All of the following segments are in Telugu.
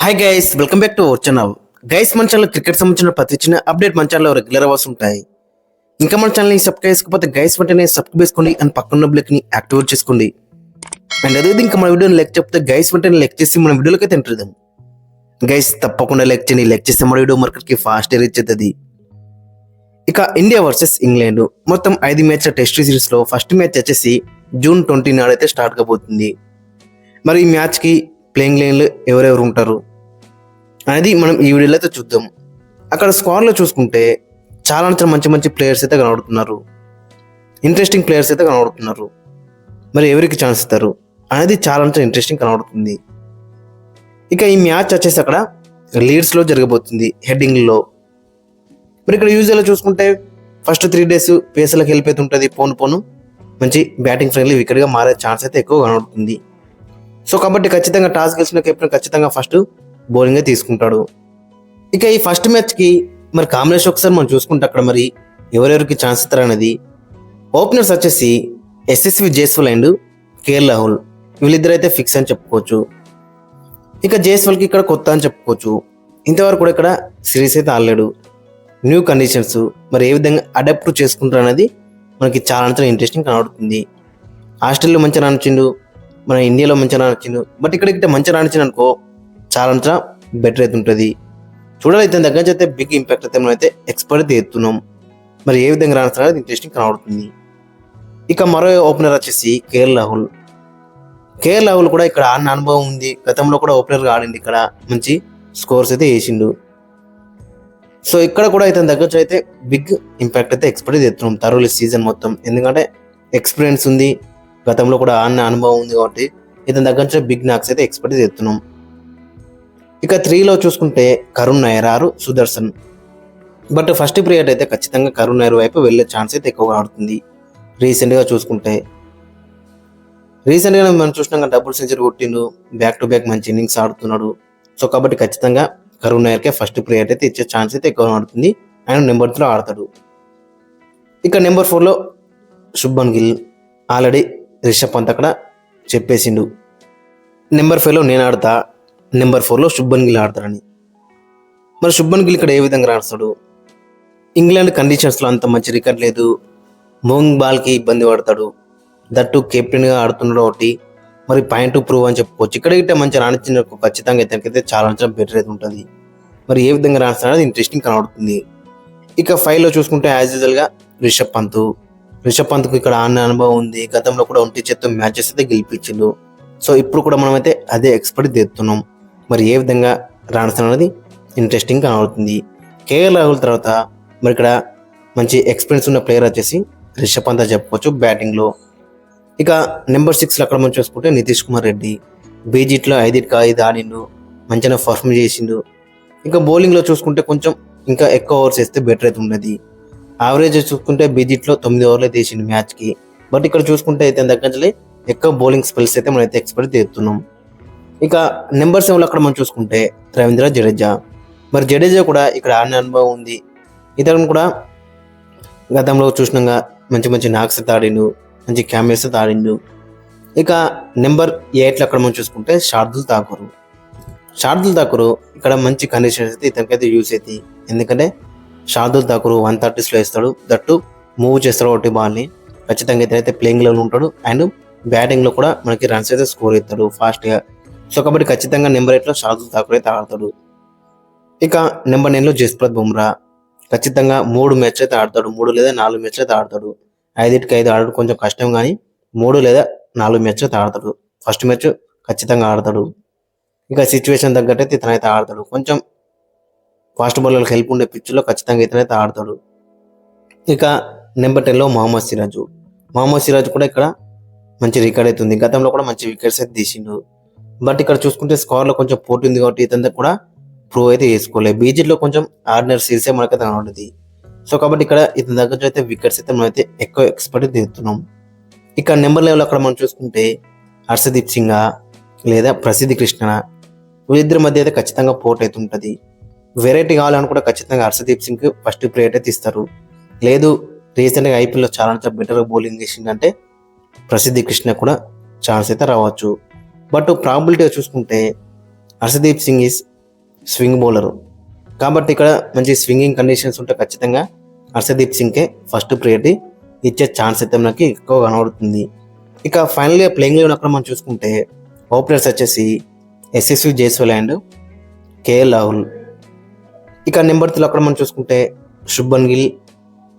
Hi guys, welcome back to our channel. Guys, మన ఛానల్ క్రికెట్ సంబంధించిన ప్రతి చిన్న అప్డేట్ మన ఛానల్లో రెగ్యులర్ అవర్స్ ఉంటాయి. ఇంకా మన ఛానల్ని సబ్స్క్రైబ్ చేసుకోకపోతే గైస్ వెంటనే సబ్స్క్రైబ్ చేసుకోండి అండ్ పక్కన బ్లెక్ని యాక్టివేట్ చేసుకోండి. అండ్ అదే ఇంకా మన వీడియోని లైక్ చెప్తే గైస్ వెంటనే లైక్ చేసి మన వీడియోలోకి అయితే ఎంటర్. గైస్ తప్పకుండా లైక్ చేయండి. లైక్ చేస్తే మన వీడియో మార్కెట్కి ఫాస్ట్ రీచ్ అవుతుంది. ఇక ఇండియా వర్సెస్ ఇంగ్లాండ్ మొత్తం 5 మ్యాచ్ల టెస్ట్ సిరీస్లో ఫస్ట్ మ్యాచ్ వచ్చేసి జూన్ 20 నాడైతే స్టార్ట్ కాబోతుంది. మరి ఈ మ్యాచ్కి ప్లేయింగ్ లైన్లో ఎవరెవరు ఉంటారు అనేది మనం ఈ వీడియోలో అయితే చూద్దాం. అక్కడ స్క్వాడ్లో చూసుకుంటే చాలా మంచి మంచి ప్లేయర్స్ అయితే కనబడుతున్నారు. ఇంట్రెస్టింగ్ ప్లేయర్స్ అయితే కనబడుతున్నారు. మరి ఎవరికి ఛాన్స్ ఇస్తారు అనేది చాలా ఇంట్రెస్టింగ్ కనబడుతుంది. ఇక ఈ మ్యాచ్ వచ్చేసి అక్కడ లీడ్స్లో జరగబోతుంది, హెడ్డింగ్లో. మరి ఇక్కడ యూజువల్గా చూసుకుంటే ఫస్ట్ 3 days పేసర్లకు వెళ్ళిపోతుంటుంది. పోను మంచి బ్యాటింగ్ ఫ్రెండ్లీ వికెట్గా మారే ఛాన్స్ అయితే ఎక్కువ కనబడుతుంది. సో కాబట్టి ఖచ్చితంగా టాస్ గెలిచిన కెప్టెన్ ఖచ్చితంగా ఫస్ట్ బౌలింగే తీసుకుంటాడు. ఇక ఈ ఫస్ట్ మ్యాచ్కి మరి కాంబినేషన్ ఒకసారి మనం చూసుకుంటే అక్కడ మరి ఎవరెవరికి ఛాన్స్ ఇస్తారనేది. ఓపెనర్స్ వచ్చేసి SSV Jaiswal and KL Rahul, వీళ్ళిద్దరు అయితే ఫిక్స్ అని చెప్పుకోవచ్చు. ఇక జైస్వాల్కి ఇక్కడ కొత్త అని చెప్పుకోవచ్చు. ఇంతవరకు కూడా ఇక్కడ సిరీస్ అయితే ఆడలేడు. న్యూ కండిషన్స్ మరి ఏ విధంగా అడాప్ట్ చేసుకుంటారు అనేది మనకి చాలా ఇంట్రెస్టింగ్ కనబడుతుంది. ఆస్ట్రేలియాలో మంచిగా రానిచ్చిండు, మన ఇండియాలో మంచిగా రానిచ్చిండు. బట్ ఇక్కడ మంచిగా రానిచ్చింది అనుకో చాలా బెటర్ అయితే ఉంటుంది. చూడాలైతే దగ్గర అయితే బిగ్ ఇంపాక్ట్ అయితే మనం అయితే ఎక్స్పర్ట్ ఎత్తున్నాం. మరి ఏ విధంగా రానిస్తారు అనేది ఇంట్రెస్టింగ్ కనబడుతుంది. ఇక మరో ఓపెనర్ వచ్చేసి కేఎల్ రాహుల్. కేఎల్ రాహుల్ కూడా ఇక్కడ ఆడిన అనుభవం ఉంది. గతంలో కూడా ఓపెనర్గా ఆడింది, ఇక్కడ మంచి స్కోర్స్ అయితే వేసిండు. సో ఇక్కడ కూడా అయితే దగ్గర అయితే బిగ్ ఇంపాక్ట్ అయితే ఎక్స్పర్ట్ ఎత్తున్నాం తరువుల సీజన్ మొత్తం. ఎందుకంటే ఎక్స్పీరియన్స్ ఉంది, గతంలో కూడా ఆడిన అనుభవం ఉంది కాబట్టి ఇతని దగ్గర నుంచి బిగ్ నాక్స్ అయితే ఎక్స్పర్ట్ ఎత్తున్నాం. ఇక 3లో చూసుకుంటే కరుణ్ నాయర్ ఆరు సుదర్శన్. బట్ ఫస్ట్ ప్రియారిటీ అయితే ఖచ్చితంగా కరుణ్ నాయర్ వైపు వెళ్ళే ఛాన్స్ అయితే ఎక్కువగా ఆడుతుంది. రీసెంట్గా చూసుకుంటే మనం చూసినాక డబుల్ సెంచరీ కొట్టిండు, బ్యాక్ టు బ్యాక్ మంచి ఇన్నింగ్స్ ఆడుతున్నాడు. సో కాబట్టి ఖచ్చితంగా కరుణ్ నాయర్కే ఫస్ట్ ప్రియారిటీ అయితే ఇచ్చే ఛాన్స్ అయితే ఎక్కువగా ఆడుతుంది. ఆయన నెంబర్ 3 ఆడతాడు. ఇక నెంబర్ 4లో శుభ్మన్ గిల్. ఆల్రెడీ రిషబ్ పంత్ అక్కడ చెప్పేసిండు నెంబర్ 5లో నేను ఆడతా, నెంబర్ 4లో శుభ్మన్ గిల్ ఆడతారని. మరి శుభ్మన్ గిల్ ఇక్కడ ఏ విధంగా రాస్తాడు? ఇంగ్లాండ్ కండిషన్స్లో అంత మంచి రికార్డ్ లేదు, మూవింగ్ బాల్కి ఇబ్బంది పడతాడు, దట్టు కెప్టెన్గా ఆడుతున్నాడు ఒకటి. మరి పాయింట్ ప్రూవ్ అని చెప్పుకోవచ్చు. ఇక్కడ మంచి రాణించిన ఖచ్చితంగా ఇతనికైతే చాలా బెటర్ అయితే ఉంటుంది. మరి ఏ విధంగా రాస్తాడు అనేది ఇంట్రెస్టింగ్ కనబడుతుంది. ఇక 5లో చూసుకుంటే యాజ్ యూజువల్గా రిషబ్ పంత్కు ఇక్కడ ఆడిన అనుభవం ఉంది. గతంలో కూడా 1 చేత్తో మ్యాచెస్ అయితే గెలిపించిండు. సో ఇప్పుడు కూడా మనమైతే అదే ఎక్స్పర్ట్ తెస్తున్నాం. మరి ఏ విధంగా రాణిస్తాడు అనేది ఇంట్రెస్టింగ్ కనబడుతుంది. కేఎల్ రాహుల్ తర్వాత మరి ఇక్కడ మంచి ఎక్స్పీరియన్స్ ఉన్న ప్లేయర్ వచ్చేసి రిషబ్ పంత్ చెప్పుకోవచ్చు బ్యాటింగ్లో. ఇక నెంబర్ 6లో అక్కడ మనం చూసుకుంటే నితీష్ కుమార్ రెడ్డి. బీజీట్లో 5 ఆడిండు, మంచిగా పర్ఫార్మ్ చేసిండు. ఇంకా బౌలింగ్లో చూసుకుంటే కొంచెం ఇంకా ఎక్కువ ఓవర్స్ వేస్తే బెటర్ అయితే ఉన్నది. యావరేజ్ చూసుకుంటే బీజీట్లో 9 ఓవర్లు అయితే వేసిండు మ్యాచ్కి. బట్ ఇక్కడ చూసుకుంటే అయితే దగ్గర ఎక్కువ బౌలింగ్ స్పెల్స్ అయితే మనం అయితే ఎక్స్పర్ట్ తెస్తున్నాం. ఇక నెంబర్ 7లో అక్కడ మనం చూసుకుంటే రవీంద్ర జడేజా. మరి జడేజా కూడా ఇక్కడ ఆడిన అనుభవం ఉంది. ఇతను కూడా గతంలో చూసినాక మంచి నాక్స్ అయితే ఆడిండు, మంచి క్యామెరాస్ అయితే ఆడిండు. ఇక నెంబర్ 8లో అక్కడ మనం చూసుకుంటే శార్దుల్ ఠాకూర్ ఇక్కడ మంచి కండిషన్స్ అయితే ఇతనికైతే యూస్ అవుతాయి. ఎందుకంటే శార్దుల్ ఠాకూర్ 130s వేస్తాడు, దట్టు మూవ్ చేస్తాడు ఒకటి బాల్ని. ఖచ్చితంగా ఇతనైతే ప్లేయింగ్ లెవెల్ ఉంటాడు అండ్ బ్యాటింగ్లో కూడా మనకి రన్స్ అయితే స్కోర్ అవుతాడు ఫాస్ట్గా. సో కాబట్టి ఖచ్చితంగా నెంబర్ 8లో శార్దుల్ ఠాకూర్ అయితే ఆడతాడు. ఇక నెంబర్ 9లో జస్ప్రీత్ బుమ్రా. ఖచ్చితంగా 3 మ్యాచ్ అయితే ఆడతాడు, 3 లేదా 4 మ్యాచ్లు అయితే ఆడతాడు. 5 ఆడడం కొంచెం కష్టం, కానీ 3 లేదా 4 మ్యాచ్లు అయితే ఆడతాడు. ఫస్ట్ మ్యాచ్ ఖచ్చితంగా ఆడతాడు. ఇక సిచ్యువేషన్ తగ్గట్టయితే ఇతనైతే ఆడతాడు. కొంచెం ఫాస్ట్ బౌలర్లకు హెల్ప్ ఉండే పిచ్లో ఖచ్చితంగా ఇతనైతే ఆడతాడు. ఇక నెంబర్ 10లో మహమ్మద్ సిరాజ్ కూడా ఇక్కడ మంచి రికార్డ్ అయితే ఉంది. గతంలో కూడా మంచి వికెట్స్ అయితే తీసిండు. బట్ ఇక్కడ చూసుకుంటే స్కోర్లో కొంచెం పోటీ ఉంది కాబట్టి ఇతను కూడా ప్రూవ్ అయితే వేసుకోలేదు. బీజీలో కొంచెం ఆర్డినరీ సిరీసే మనకైతే కనబడుతుంది. సో కాబట్టి ఇక్కడ ఇతని దగ్గర అయితే వికెట్స్ అయితే మనం అయితే ఎక్కువ ఎక్స్పర్ట్ తీస్తున్నాం. ఇక నెంబర్ 11 అక్కడ మనం చూసుకుంటే హర్షదీప్ సింగ్ లేదా ప్రసిద్ధి కృష్ణ, వీళ్ళిద్దరి మధ్య అయితే ఖచ్చితంగా పోటీ అయితే ఉంటుంది. వెరైటీ కావాలని కూడా ఖచ్చితంగా హర్షదీప్ సింగ్ ఫస్ట్ ప్రియారిటీ అయితే ఇస్తారు. లేదు రీసెంట్గా ఐపీఎల్లో చాలా బెటర్ బౌలింగ్ చేసిందంటే ప్రసిద్ధి కృష్ణ కూడా ఛాన్స్ అయితే రావచ్చు. బట్ ప్రాబిలిటీ చూసుకుంటే Harshdeep Singh is swing bowler. కాబట్టి ఇక్కడ మంచి స్వింగింగ్ కండిషన్స్ ఉంటే ఖచ్చితంగా హర్షదీప్ సింగ్కే ఫస్ట్ ప్రియారిటీ ఇచ్చే ఛాన్స్ అయితే మనకి ఎక్కువ కనబడుతుంది. ఇక ఫైనల్గా ప్లేయింగ్ లెవెన్ అక్కడ మనం చూసుకుంటే ఓపెనర్స్ వచ్చేసి యశస్వి జైస్వాల్ అండ్ కేఎల్ రాహుల్. ఇక నెంబర్ 3 అక్కడ మనం చూసుకుంటే శుభన్ గిల్,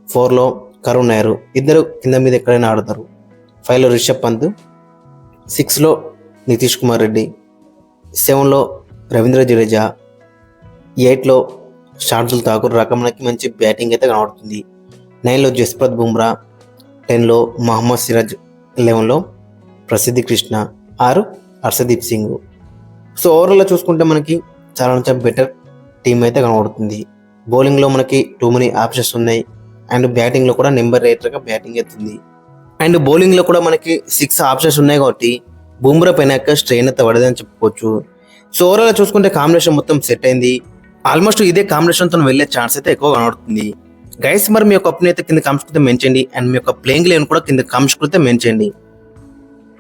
4లో కరుణ్ నాయర్, ఇద్దరు కింద మీద ఎక్కడైనా ఆడతారు. 5లో రిషబ్ పంత్, 6లో నితీష్ కుమార్ రెడ్డి, 7లో రవీంద్ర జడేజా, 8లో షార్దుల్ ఠాకూర్ రకమానికి మంచి బ్యాటింగ్ అయితే కనబడుతుంది. 9లో జస్ప్రీత్ బుమ్రా, 10లో మహమ్మద్ సిరాజ్, 11లో ప్రసిద్ధి కృష్ణ, 6 హర్షదీప్ సింగ్. సో ఓవరాల్గా చూసుకుంటే మనకి చాలా బెటర్ టీం అయితే కనబడుతుంది. బౌలింగ్లో మనకి టూ మెనీ ఆప్షన్స్ ఉన్నాయి అండ్ బ్యాటింగ్లో కూడా నెంబర్ 8గా బ్యాటింగ్ అవుతుంది. అండ్ బౌలింగ్లో కూడా మనకి 6 ఆప్షన్స్ ఉన్నాయి కాబట్టి బుమ్రా పైన స్ట్రెయిన్ అయితే పడదని చెప్పుకోవచ్చు. సో ఓవరాల్గా చూసుకుంటే కాంబినేషన్ మొత్తం సెట్ అయింది. ఆల్మోస్ట్ ఇదే కాంబినేషన్తో వెళ్ళే ఛాన్స్ అయితే ఎక్కువ కనబడుతుంది. గైస్ మరి మీ యొక్క ఒపీనియన్ అయితే కింద కామెంట్స్ అయితే మెన్షన్ చేయండి అండ్ మీ యొక్క ప్లేయింగ్ లెవెన్ కూడా కింద కామెంట్స్ అయితే మెన్షన్ చేయండి.